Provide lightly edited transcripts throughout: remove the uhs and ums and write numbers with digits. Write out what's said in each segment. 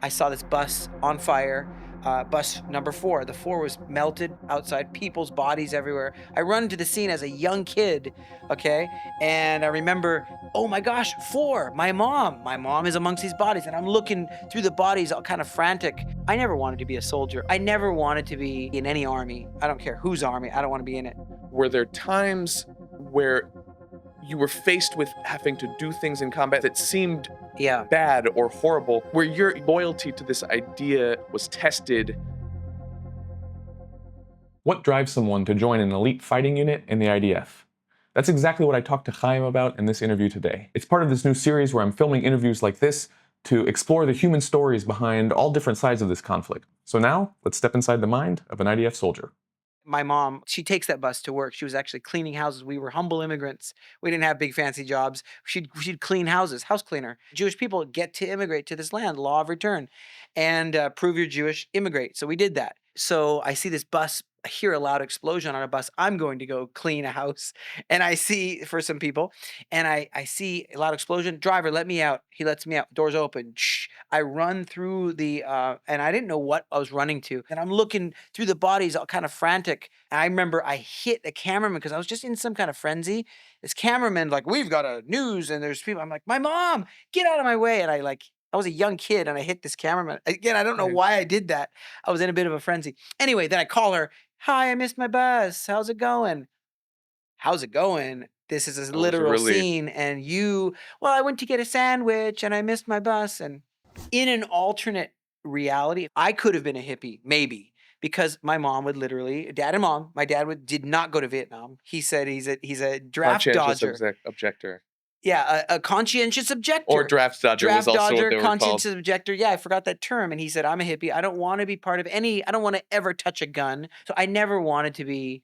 I saw this bus on fire, bus number 4. The 4 was melted outside, people's bodies everywhere. I run to the scene as a young kid, okay? And I remember, oh my gosh, 4, my mom. My mom is amongst these bodies, and I'm looking through the bodies, all kind of frantic. I never wanted to be a soldier. I never wanted to be in any army. I don't care whose army, I don't want to be in it. Were there times where you were faced with having to do things in combat that seemed Yeah. bad or horrible, where your loyalty to this idea was tested? What drives someone to join an elite fighting unit in the IDF? That's exactly what I talked to Chaim about in this interview today. It's part of this new series where I'm filming interviews like this to explore the human stories behind all different sides of this conflict. So now, let's step inside the mind of an IDF soldier. My mom, she takes that bus to work. She was actually cleaning houses. We were humble immigrants. We didn't have big fancy jobs. She'd clean houses, house cleaner. Jewish people get to immigrate to this land, law of return, and prove you're Jewish, immigrate. So we did that. So I see this bus. I hear a loud explosion on a bus. I'm going to go clean a house, and I see for some people, and I see a loud explosion. Driver, let me out. He lets me out. Doors open. Shh. I run through the, and I didn't know what I was running to. And I'm looking through the bodies, all kind of frantic. And I remember I hit a cameraman because I was just in some kind of frenzy. This cameraman, like, we've got a news, and there's people. I'm like, my mom, get out of my way. And I was a young kid and I hit this cameraman. Again, I don't know Right. why I did that. I was in a bit of a frenzy. Anyway, then I call her. Hi, I missed my bus. How's it going? How's it going? This is a Oh, was it literal really? scene. And well, I went to get a sandwich and I missed my bus. And in an alternate reality, I could have been a hippie, maybe, because my mom would literally, dad and mom, my dad did not go to Vietnam. He said he's a draft Conscientious dodger. objector. Yeah, a conscientious Or objector. draft dodger was Draft also what dodger, they were called. conscientious objector. Yeah, I forgot that term. And he said, I'm a hippie. I don't want to be part of I don't want to ever touch a gun. So I never wanted to be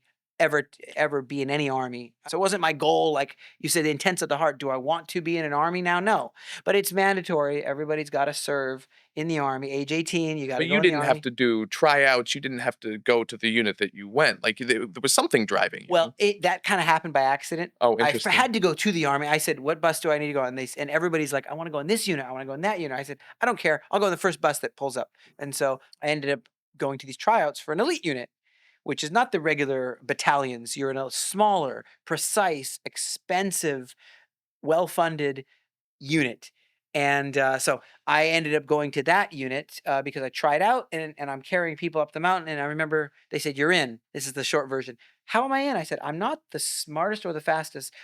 ever be in any army. So it wasn't my goal. Like you said, the intents of the heart. Do I want to be in an army now? No. But it's mandatory. Everybody's got to serve in the army. Age 18, you got to But go you in the didn't have army. to do tryouts, you didn't have to go to the unit that you went, like, there was something driving you. Well, that kinda happened by accident. Oh, I interesting. had to go to the army. I said, "What bus do I need to go on?" And everybody's like, "I wanna go in this unit. I wanna go in that unit." I said, "I don't care. I'll go in the first bus that pulls up." And so I ended up going to these tryouts for an elite unit, which is not the regular battalions. You're in a smaller, precise, expensive, well-funded unit. And so I ended up going to that unit because I tried out and I'm carrying people up the mountain. And I remember they said, "You're in." This is the short version. How am I in? I said, "I'm not the smartest or the fastest.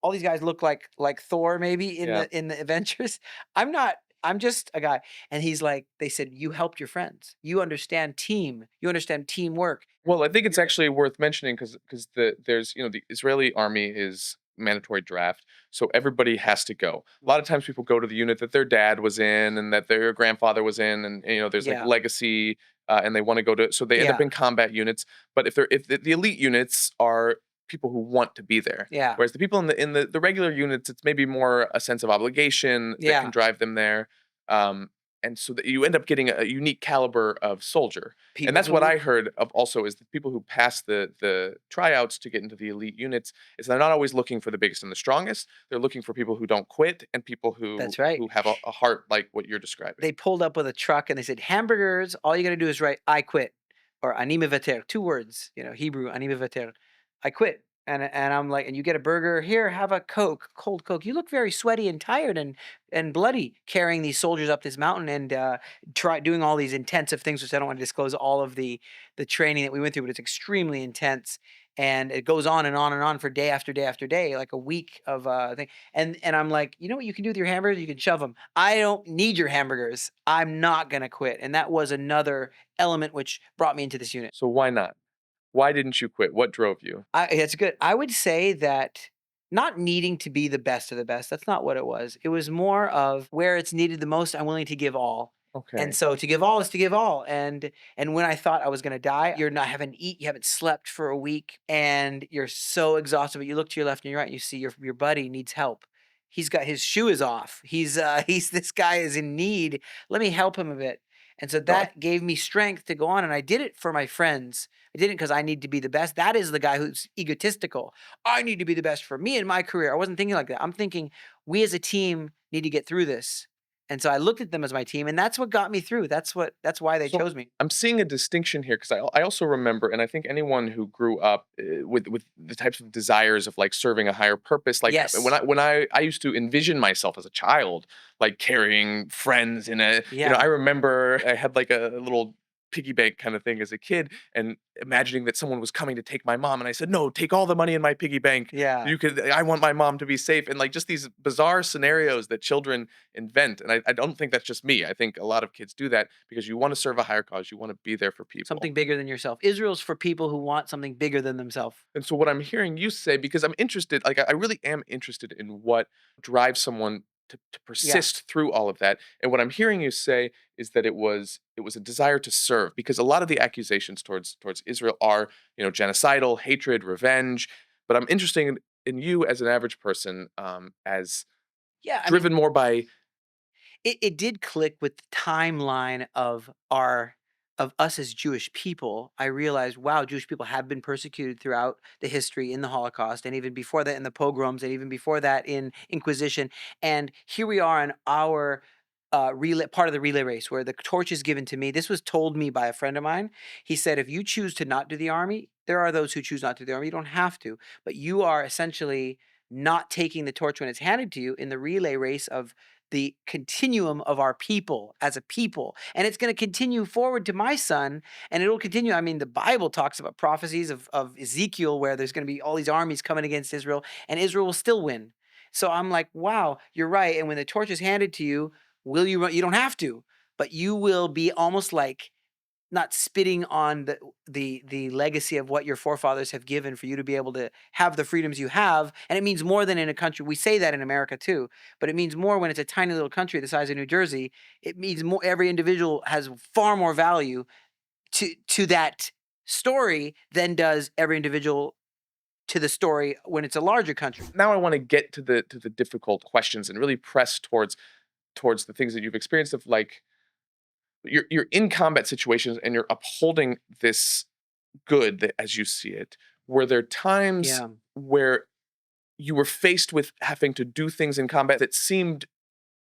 All these guys look like Thor maybe in Yeah. the Avengers. I'm not. I'm just a guy." And he's like, they said, "You helped your friends. You understand team. You understand teamwork." Well, I think it's actually worth mentioning because there's, the Israeli army is mandatory draft, so everybody has to go. A lot of times people go to the unit that their dad was in and that their grandfather was in, and there's like Yeah. legacy, and they want to go to, so they end up Yeah. in combat units. But if the elite units are people who want to be there, Yeah. whereas the people in the regular units, it's maybe more a sense of obligation that can Yeah. drive them there. Um, and so that you end up getting a unique caliber of soldier. And People that's what who I heard of also, is the people who pass the tryouts to get into the elite units is they're not always looking for the biggest and the strongest. They're looking for people who don't quit and people who That's right. who have a heart like what you're describing. They pulled up with a truck and they said, "Hamburgers, all you gotta do is write 'I quit' or 'Ani mevater,'" 2 words, Hebrew, "Ani mevater," "I quit." And I'm like, "And you get a burger, here, have a Coke, cold Coke." You look very sweaty and tired and bloody carrying these soldiers up this mountain and, doing all these intensive things, which I don't wanna disclose all of the training that we went through, but it's extremely intense, and it goes on and on and on for day after day after day, like a week of, thing. And I'm like, "You know what you can do with your hamburgers? You can shove them. I don't need your hamburgers. I'm not gonna quit." And that was another element which brought me into this unit. So why not? Why didn't you quit? What drove you? It's good. I would say that not needing to be the best of the best, that's not what it was. It was more of where it's needed the most, I'm willing to give all. And Okay. so to give all is to give all. And when I thought I was gonna die, you're not haven't eat, you haven't slept for a week, and you're so exhausted, but you look to your left and your right, and you see your buddy needs help. He's got his shoe is off. He's this guy is in need. Let me help him a bit. And so No, that gave me strength to go on. And I did it for my friends. I did it because I need to be the best. That is the guy who's egotistical. I need to be the best for me in my career. I wasn't thinking like that. I'm thinking we as a team need to get through this. And so I looked at them as my team, and that's what got me through. That's why they So chose me. I'm seeing a distinction here because I also remember, and I think anyone who grew up with the types of desires of like serving a higher purpose, like Yes. when I used to envision myself as a child, like carrying friends in a, I Yeah. remember I had like a little piggy bank kind of thing as a kid and imagining that someone was coming to take my mom and I said no, take all the money in my piggy bank, Yeah. I want my mom to be safe, and like just these bizarre scenarios that children invent. And I don't think that's just me. I think a lot of kids do that because you want to serve a higher cause. You want to be there for people. Something bigger than yourself. Israel's for people who want something bigger than themselves. And so what I'm hearing you say, because I'm interested, like I really am interested in what drives someone to Yeah. persist through all of that. And what I'm hearing you say is that it was a desire to serve, because a lot of the accusations towards Israel are, genocidal, hatred, revenge. But I'm interested in you as an average person, as Yeah. I mean, driven more by. it did click with the timeline of us as Jewish people. I realized, wow, Jewish people have been persecuted throughout the history in the Holocaust, and even before that in the pogroms, and even before that in Inquisition. And here we are in our relay, part of the relay race, where the torch is given to me. This was told me by a friend of mine. He said, if you choose to not do the army, there are those who choose not to do the army. You don't have to, but you are essentially not taking the torch when it's handed to you in the relay race of the continuum of our people as a people. And it's going to continue forward to my son, and it'll continue. I mean, the Bible talks about prophecies of Ezekiel where there's going to be all these armies coming against Israel, and Israel will still win. So I'm like, wow, you're right. And when the torch is handed to you, will you run? You don't have to, but you will be almost like not spitting on the legacy of what your forefathers have given for you to be able to have the freedoms you have. And it means more than in a country. We say that in America too, but it means more when it's a tiny little country the size of New Jersey. It means more. Every individual has far more value to that story than does every individual to the story when it's a larger country. Now I want to get to the difficult questions and really press towards the things that you've experienced, of like you're in combat situations and you're upholding this good that, as you see it. Were there times Yeah. where you were faced with having to do things in combat that seemed,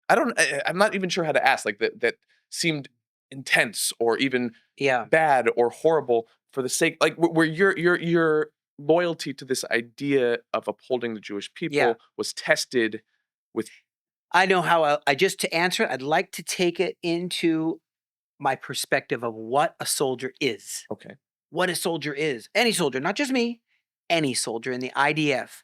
I'm not even sure how to ask, like that seemed intense or even Yeah. bad or horrible for the sake, like where your loyalty to this idea of upholding the Jewish Yeah. people was tested with. I know how I just to answer it, I'd like to take it into my perspective of what a soldier is. Okay. What a soldier is. Any soldier, not just me, any soldier in the IDF.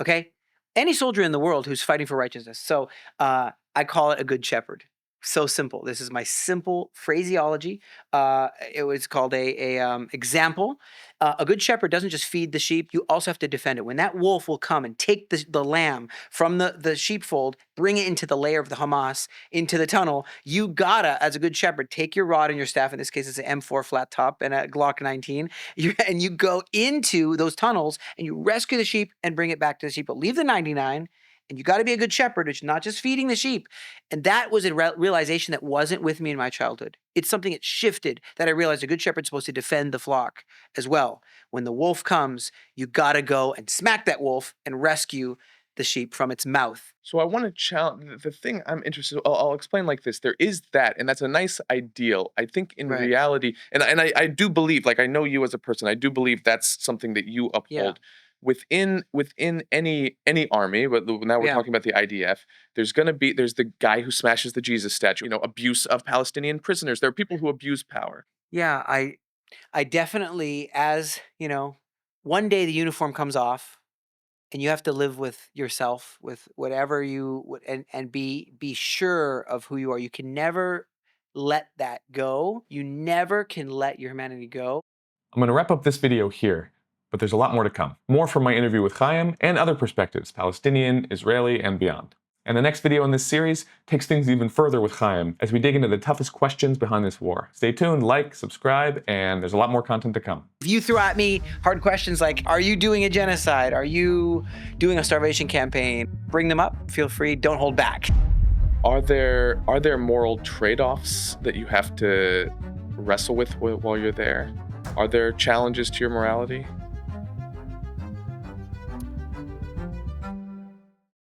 Okay? Any soldier in the world who's fighting for righteousness. So I call it a good shepherd. So simple. This is my simple phraseology. It was called a example. A good shepherd doesn't just feed the sheep. You also have to defend it. When that wolf will come and take the lamb from the sheepfold, bring it into the lair of the Hamas, into the tunnel, you gotta, as a good shepherd, take your rod and your staff. In this case, it's an M4 flat top and a Glock 19. And you go into those tunnels and you rescue the sheep and bring it back to the sheep. But leave the 99. And you got to be a good shepherd. It's not just feeding the sheep. And that was a realization that wasn't with me in my childhood. It's something that shifted, that I realized a good shepherd's supposed to defend the flock as well. When the wolf comes, you got to go and smack that wolf and rescue the sheep from its mouth. So I want to challenge the thing I'm interested. I'll explain like this. There is that, and that's a nice ideal. I think in Right. reality, and I do believe, like I know you as a person, I do believe that's something that you Yeah. uphold within any army. But now we're Yeah. talking about the IDF. There's the guy who smashes the Jesus statue. Abuse of Palestinian prisoners. There are people who abuse power. Yeah. I definitely, as one day the uniform comes off and you have to live with yourself, with whatever you would, and be sure of who you are. You can never let that go. You never can let your humanity go. I'm going to wrap up this video here, but there's a lot more to come. More from my interview with Chaim and other perspectives, Palestinian, Israeli, and beyond. And the next video in this series takes things even further with Chaim as we dig into the toughest questions behind this war. Stay tuned, like, subscribe, and there's a lot more content to come. If you throw at me hard questions like, are you doing a genocide? Are you doing a starvation campaign? Bring them up. Feel free. Don't hold back. Are there moral trade-offs that you have to wrestle with while you're there? Are there challenges to your morality?